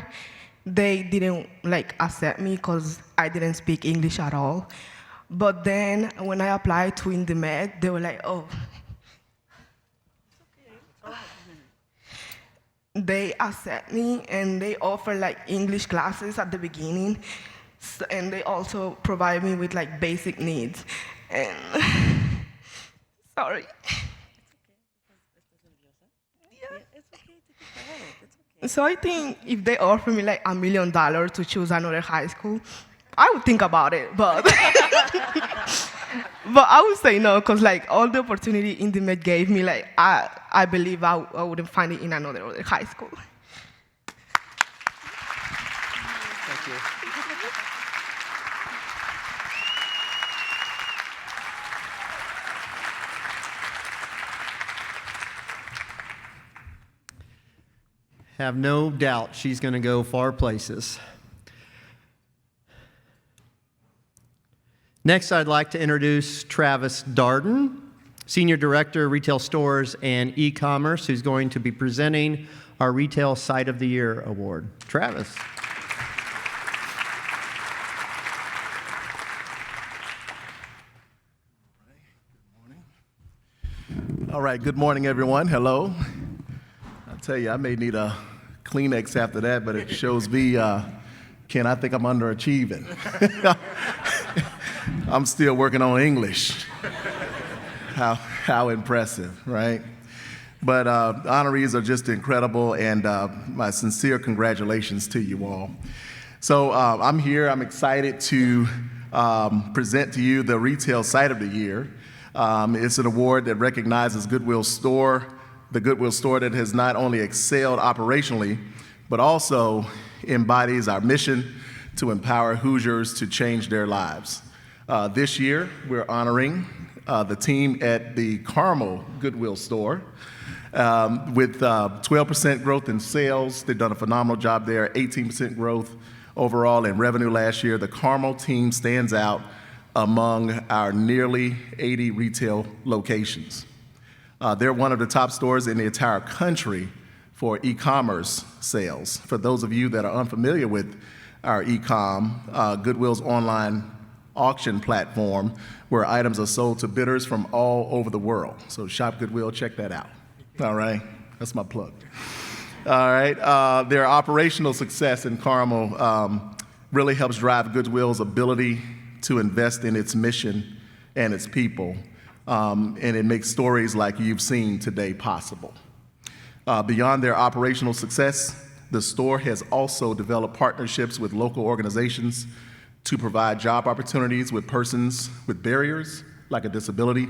they didn't like accept me because I didn't speak English at all. But then when I applied to IndyMed, they were like, oh. They accept me and they offer like English classes at the beginning. So, and they also provide me with like basic needs. And sorry. So I think if they offer me like $1 million to choose another high school, I would think about it, but but I would say no, because like all the opportunity IndyMed gave me, like I believe I wouldn't find it in another high school. Thank you. Have no doubt she's going to go far places. Next, I'd like to introduce Travis Darden, Senior Director, Retail Stores and E-Commerce, who's going to be presenting our Retail Site of the Year Award. Travis. All right, good morning, everyone. Hello. I tell you, I may need a Kleenex after that, but it shows me, Ken, I think I'm underachieving. I'm still working on English. How impressive, right? But honorees are just incredible, and my sincere congratulations to you all. So I'm here. I'm excited to present to you the Retail Site of the Year. It's an award that recognizes Goodwill Store, the Goodwill Store that has not only excelled operationally, but also embodies our mission to empower Hoosiers to change their lives. This year, we're honoring the team at the Carmel Goodwill Store. With 12% growth in sales. They've done a phenomenal job there, 18% growth overall in revenue last year. The Carmel team stands out among our nearly 80 retail locations. They're one of the top stores in the entire country for e-commerce sales. For those of you that are unfamiliar with our e-com, Goodwill's online auction platform where items are sold to bidders from all over the world. So shop Goodwill, check that out. All right, that's my plug. All right, their operational success in Carmel really helps drive Goodwill's ability to invest in its mission and its people, and it makes stories like you've seen today possible. Beyond their operational success, the store has also developed partnerships with local organizations to provide job opportunities with persons with barriers like a disability,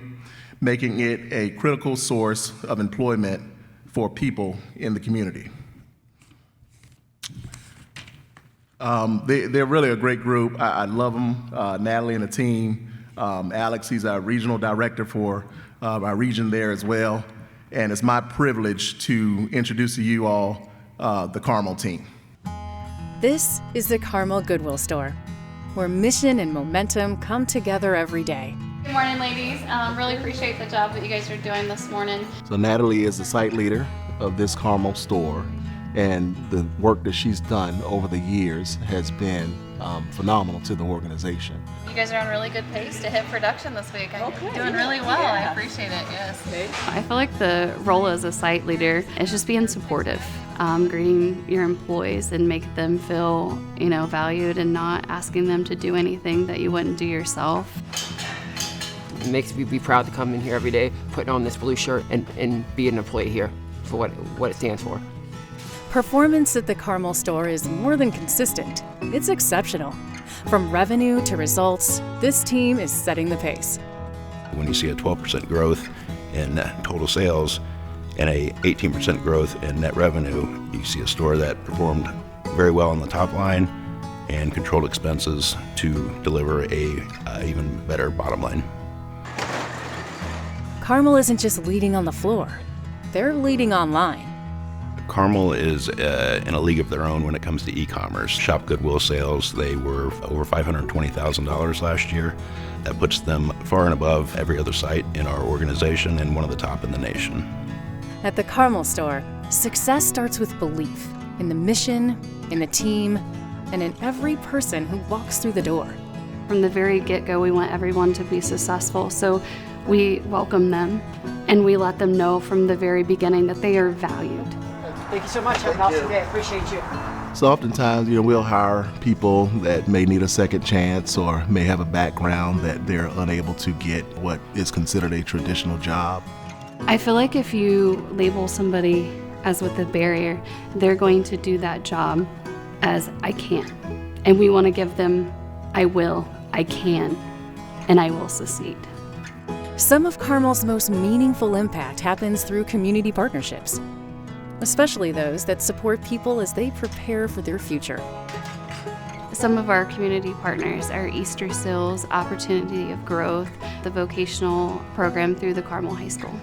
making it a critical source of employment for people in the community. They're really a great group. I love them, Natalie and the team. Alex, he's our regional director for our region there as well. And it's my privilege to introduce to you all the Carmel team. This is the Carmel Goodwill Store, where mission and momentum come together every day. Good morning, ladies. Really appreciate the job that you guys are doing this morning. So Natalie is the site leader of this Carmel store, and the work that she's done over the years has been phenomenal to the organization. You guys are on really good pace to hit production this week. I'm doing really well. I appreciate it, yes. I feel like the role as a site leader is just being supportive, greeting your employees and make them feel, valued and not asking them to do anything that you wouldn't do yourself. It makes me be proud to come in here every day, putting on this blue shirt and be an employee here for what it stands for. Performance at the Carmel store is more than consistent. It's exceptional. From revenue to results, this team is setting the pace. When you see a 12% growth in total sales and a 18% growth in net revenue, you see a store that performed very well on the top line and controlled expenses to deliver a even better bottom line. Carmel isn't just leading on the floor, they're leading online. Carmel is in a league of their own when it comes to e-commerce. Shop Goodwill sales, they were over $520,000 last year. That puts them far and above every other site in our organization and one of the top in the nation. At the Carmel store, success starts with belief in the mission, in the team, and in every person who walks through the door. From the very get-go, we want everyone to be successful, so we welcome them and we let them know from the very beginning that they are valued. Thank you so much. Have an awesome day. Appreciate you. So oftentimes, we'll hire people that may need a second chance or may have a background that they're unable to get what is considered a traditional job. I feel like if you label somebody as with a barrier, they're going to do that job as I can. And we want to give them, I will, I can, and I will succeed. Some of Carmel's most meaningful impact happens through community partnerships, especially those that support people as they prepare for their future. Some of our community partners are Easter Seals, Opportunity of Growth, the vocational program through the Carmel High School.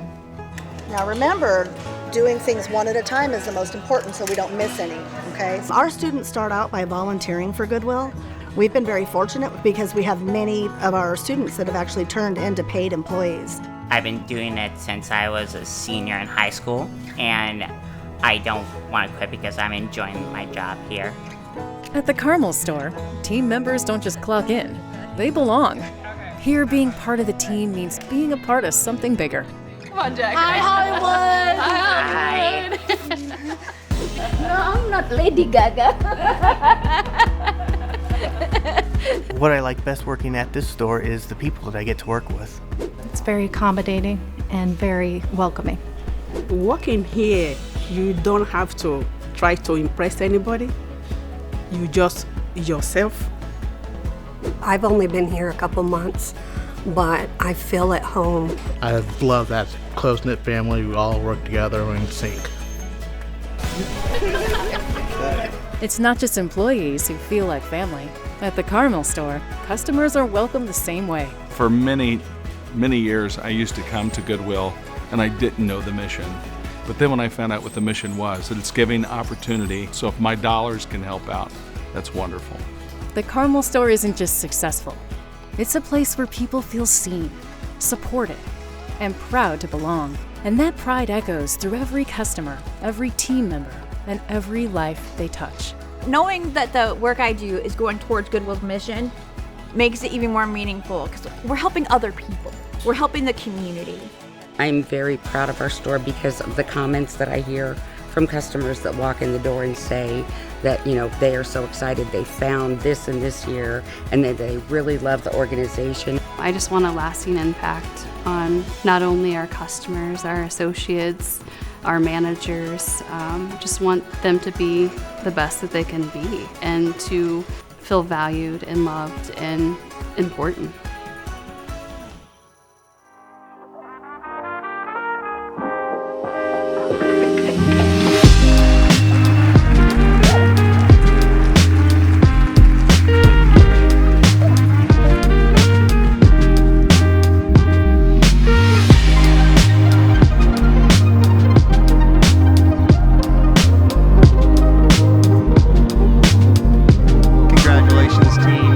Now remember, doing things one at a time is the most important so we don't miss any, okay? Our students start out by volunteering for Goodwill. We've been very fortunate because we have many of our students that have actually turned into paid employees. I've been doing it since I was a senior in high school, and I don't want to quit because I'm enjoying my job here. At the Carmel store, team members don't just clock in, they belong. Here, being part of the team means being a part of something bigger. Come on, Jack. Hi, Hollywood. Hi. No, I'm not Lady Gaga. What I like best working at this store is the people that I get to work with. It's very accommodating and very welcoming. Working here, you don't have to try to impress anybody. You just yourself. I've only been here a couple months, but I feel at home. I love that close-knit family. We all work together and in sync. It's not just employees who feel like family. At the Carmel store, customers are welcomed the same way. For many years, I used to come to Goodwill and I didn't know the mission. But then when I found out what the mission was, that it's giving opportunity, so if my dollars can help out, that's wonderful. The Carmel store isn't just successful. It's a place where people feel seen, supported, and proud to belong. And that pride echoes through every customer, every team member, and every life they touch. Knowing that the work I do is going towards Goodwill's mission makes it even more meaningful because we're helping other people. We're helping the community. I'm very proud of our store because of the comments that I hear from customers that walk in the door and say that, they are so excited they found this and this year and that they really love the organization. I just want a lasting impact on not only our customers, our associates, our managers. Just want them to be the best that they can be and to feel valued and loved and important. Congratulations, team.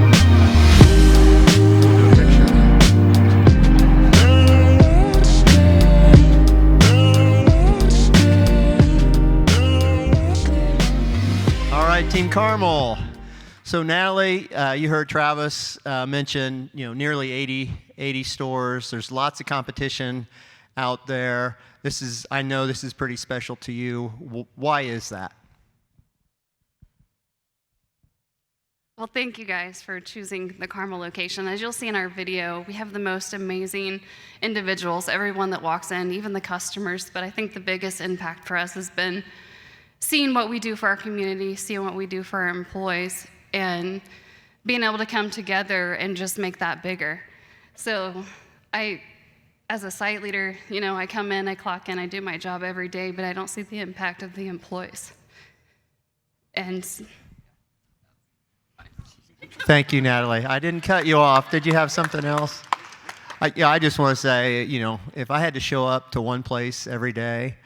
All right, Team Carmel. So Natalie, you heard Travis mention, nearly 80 stores. There's lots of competition out there. I know this is pretty special to you. Why is that? Well, thank you guys for choosing the Carmel location. As you'll see in our video, we have the most amazing individuals, everyone that walks in, even the customers. But I think the biggest impact for us has been seeing what we do for our community, seeing what we do for our employees, and being able to come together and just make that bigger. So as a site leader, I come in, I clock in, I do my job every day, but I don't see the impact of the employees. And Thank you, Natalie. I didn't cut you off. Did you have something else? I just want to say, if I had to show up to one place every day,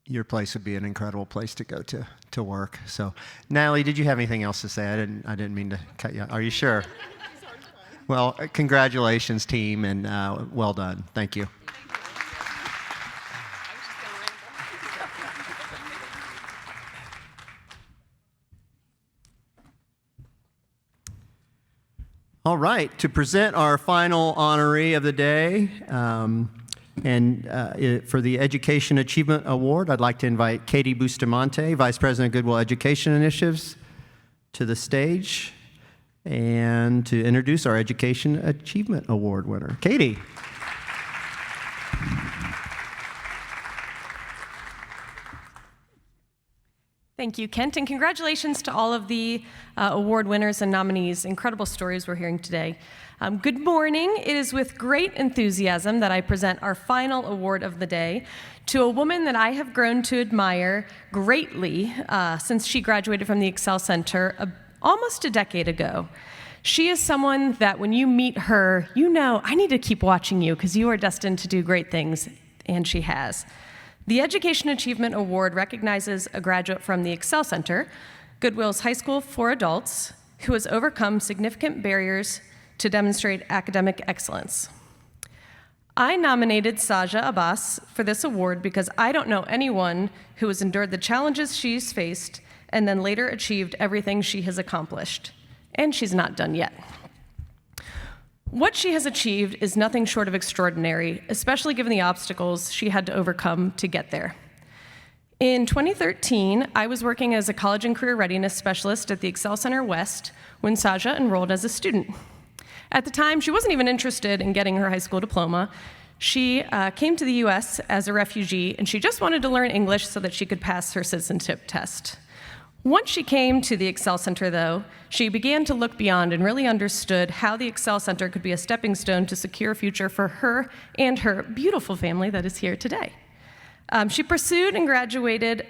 your place would be an incredible place to go to work. So, Natalie, did you have anything else to say? I didn't mean to cut you off. Are you sure? Well, congratulations, team, and well done. Thank you. All right, to present our final honoree of the day, for the Education Achievement Award, I'd like to invite Katie Bustamante, Vice President of Goodwill Education Initiatives, to the stage and to introduce our Education Achievement Award winner. Katie. Thank you, Kent, and congratulations to all of the award winners and nominees. Incredible stories we're hearing today. Good morning. It is with great enthusiasm that I present our final award of the day to a woman that I have grown to admire greatly since she graduated from the Excel Center almost a decade ago. She is someone that when you meet her, I need to keep watching you because you are destined to do great things, and she has. The Education Achievement Award recognizes a graduate from the Excel Center, Goodwill's high school for adults, who has overcome significant barriers to demonstrate academic excellence. I nominated Saja Abbas for this award because I don't know anyone who has endured the challenges she's faced and then later achieved everything she has accomplished. And she's not done yet. What she has achieved is nothing short of extraordinary, especially given the obstacles she had to overcome to get there. In 2013, I was working as a college and career readiness specialist at the Excel Center West when Saja enrolled as a student. At the time, she wasn't even interested in getting her high school diploma. She came to the US as a refugee, and she just wanted to learn English so that she could pass her citizenship test. Once she came to the Excel Center, though, she began to look beyond and really understood how the Excel Center could be a stepping stone to secure a future for her and her beautiful family that is here today. She pursued and graduated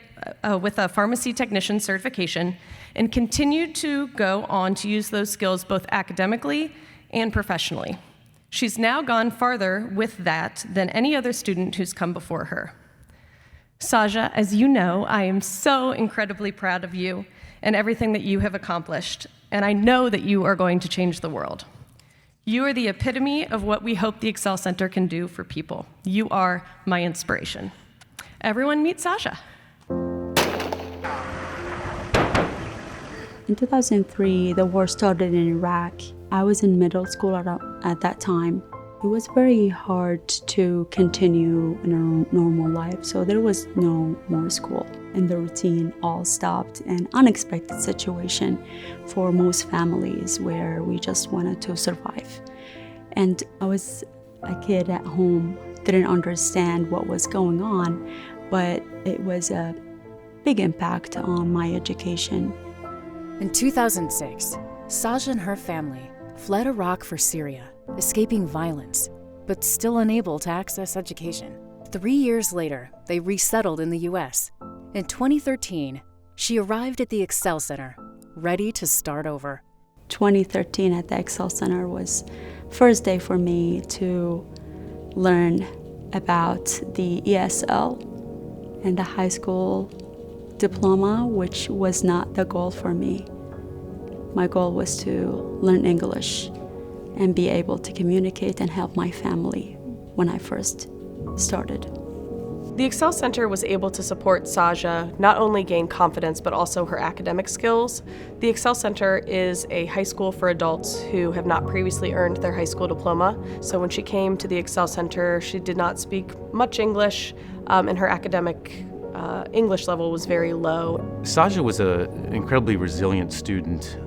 with a pharmacy technician certification and continued to go on to use those skills both academically and professionally. She's now gone farther with that than any other student who's come before her. Saja, as you know, I am so incredibly proud of you and everything that you have accomplished, and I know that you are going to change the world. You are the epitome of what we hope the Excel Center can do for people. You are my inspiration. Everyone meet Saja. In 2003, the war started in Iraq. I was in middle school at that time. It was very hard to continue in a normal life, so there was no more school. And the routine all stopped, an unexpected situation for most families where we just wanted to survive. And I was a kid at home, didn't understand what was going on, but it was a big impact on my education. In 2006, Saja and her family fled Iraq for Syria, escaping violence, but still unable to access education. 3 years later, they resettled in the US. In 2013, she arrived at the Excel Center, ready to start over. 2013 at the Excel Center was first day for me to learn about the ESL and the high school diploma, which was not the goal for me. My goal was to learn English and be able to communicate and help my family when I first started. The Excel Center was able to support Saja not only gain confidence but also her academic skills. The Excel Center is a high school for adults who have not previously earned their high school diploma. So when she came to the Excel Center, she did not speak much English, and her academic English level was very low. Saja was an incredibly resilient student.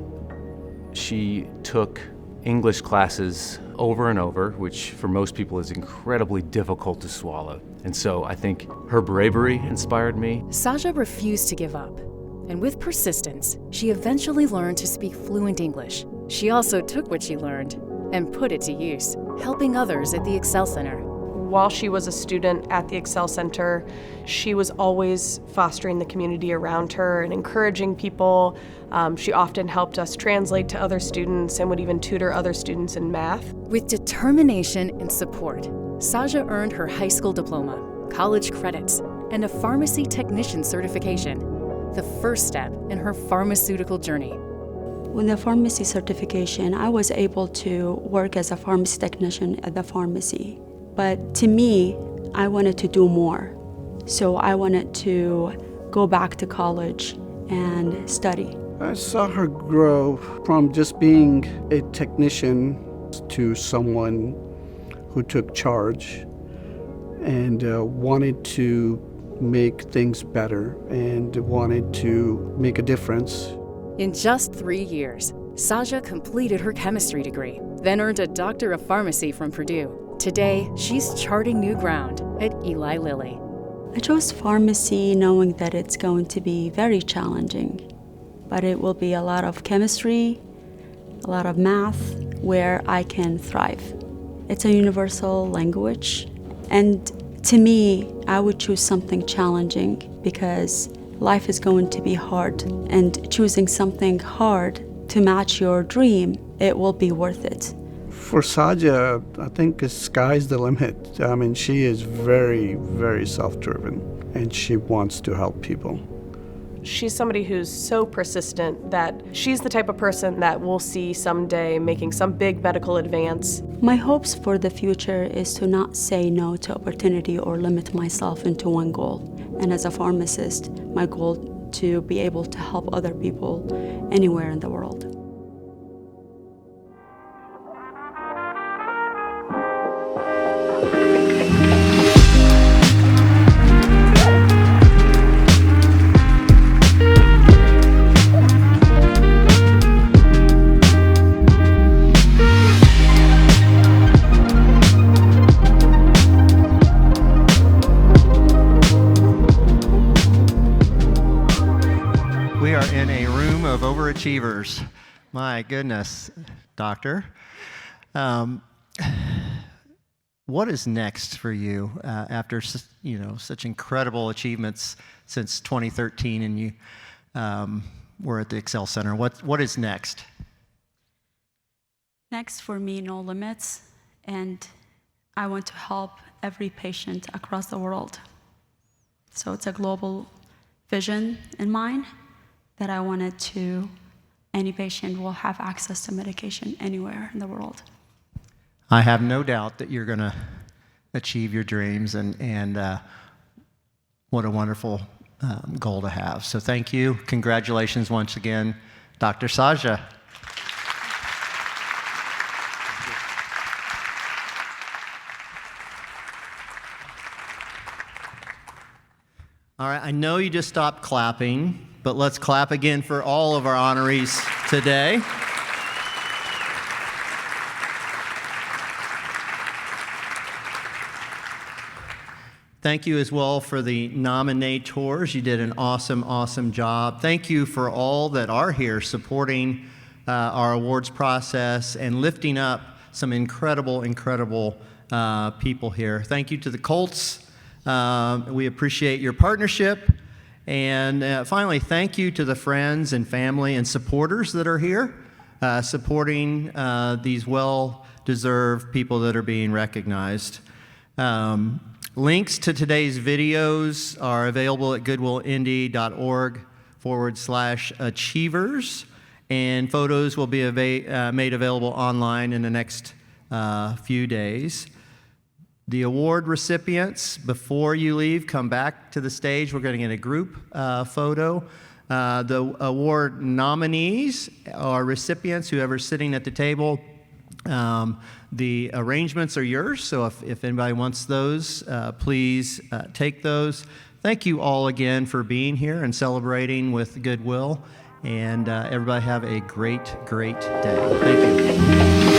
She took English classes over and over, which for most people is incredibly difficult to swallow. And so I think her bravery inspired me. Saja refused to give up, and with persistence, she eventually learned to speak fluent English. She also took what she learned and put it to use, helping others at the Excel Center. While she was a student at the Excel Center, she was always fostering the community around her and encouraging people. She often helped us translate to other students and would even tutor other students in math. With determination and support, Saja earned her high school diploma, college credits, and a pharmacy technician certification, the first step in her pharmaceutical journey. With the pharmacy certification, I was able to work as a pharmacy technician at the pharmacy. But to me, I wanted to do more. So I wanted to go back to college and study. I saw her grow from just being a technician to someone who took charge and wanted to make things better and wanted to make a difference. In just 3 years, Saja completed her chemistry degree, then earned a Doctor of Pharmacy from Purdue. Today, she's charting new ground at Eli Lilly. I chose pharmacy knowing that it's going to be very challenging, but it will be a lot of chemistry, a lot of math, where I can thrive. It's a universal language, and to me, I would choose something challenging because life is going to be hard, and choosing something hard to match your dream, it will be worth it. For Saja, I think the sky's the limit. I mean, she is very, very self-driven, and she wants to help people. She's somebody who's so persistent that she's the type of person that we'll see someday making some big medical advance. My hopes for the future is to not say no to opportunity or limit myself into one goal. And as a pharmacist, my goal to be able to help other people anywhere in the world. are in a room of overachievers. My goodness, Doctor. What is next for you after such incredible achievements since 2013, and you were at the Excel Center? What is next? Next for me, no limits, and I want to help every patient across the world. So it's a global vision in mind that I wanted to, any patient will have access to medication anywhere in the world. I have no doubt that you're going to achieve your dreams, and what a wonderful goal to have. So thank you. Congratulations once again, Dr. Saja. All right, I know you just stopped clapping, but let's clap again for all of our honorees today. Thank you as well for the nominators. You did an awesome, awesome job. Thank you for all that are here supporting our awards process and lifting up some incredible, incredible people here. Thank you to the Colts. We appreciate your partnership. And finally, thank you to the friends and family and supporters that are here, supporting these well-deserved people that are being recognized. Links to today's videos are available at goodwillindy.org/achievers, and photos will be made available online in the next few days. The award recipients, before you leave, come back to the stage. We're going to get a group photo. The award nominees are recipients, whoever's sitting at the table. The arrangements are yours, so if anybody wants those, please take those. Thank you all again for being here and celebrating with Goodwill, and everybody have a great, great day. Thank you.